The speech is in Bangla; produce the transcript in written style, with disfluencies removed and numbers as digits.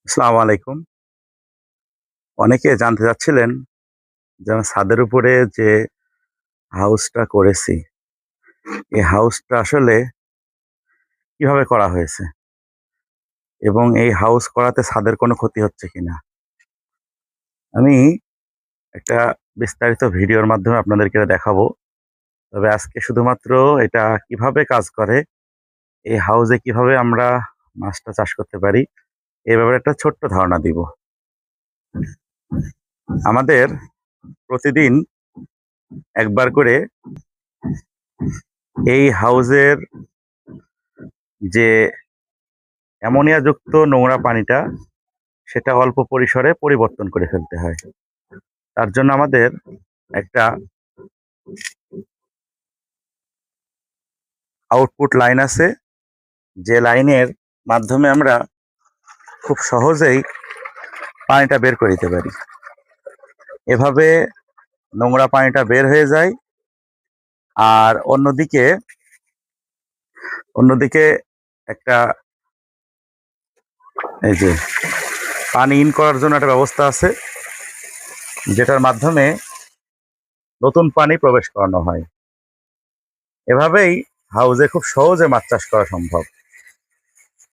আসসালামু আলাইকুম। অনেকে জানতে চাচ্ছিলেন যে আমি ছাদের উপরে যে হাউসটা করেছি, এই হাউসটা আসলে কিভাবে করা হয়েছে? এবং এই হাউস করাতে ছাদের কোনো ক্ষতি হচ্ছে কিনা? আমি একটা বিস্তারিত ভিডিওর মাধ্যমে আপনাদেরকে এটা দেখাবো। তবে আজকে শুধুমাত্র এটা কিভাবে কাজ করে, এই হাউসে কিভাবে আমরা মাছটা চাষ করতে পারি, এ ব্যাপারে একটা ছোট্ট ধারণা দিব। আমাদের প্রতিদিন একবার করে এই হাউসের যে অ্যামোনিয়াযুক্ত নোংরা পানিটা সেটা অল্প পরিসরে পরিবর্তন করে ফেলতে হয়। তার জন্য আমাদের একটা আউটপুট লাইন আছে, যে লাইনের মাধ্যমে আমরা খুব সহজেই পানিটা বের করে দিতে পারি। এভাবে নোংরা পানিটা বের হয়ে যায়। আর অন্যদিকে একটা এই যে পানি ইন করার জন্য একটা ব্যবস্থা আছে, যেটার মাধ্যমে নতুন পানি প্রবেশ করানো হয়। এভাবেই হাউজে খুব সহজে মাছ চাষ করা সম্ভব।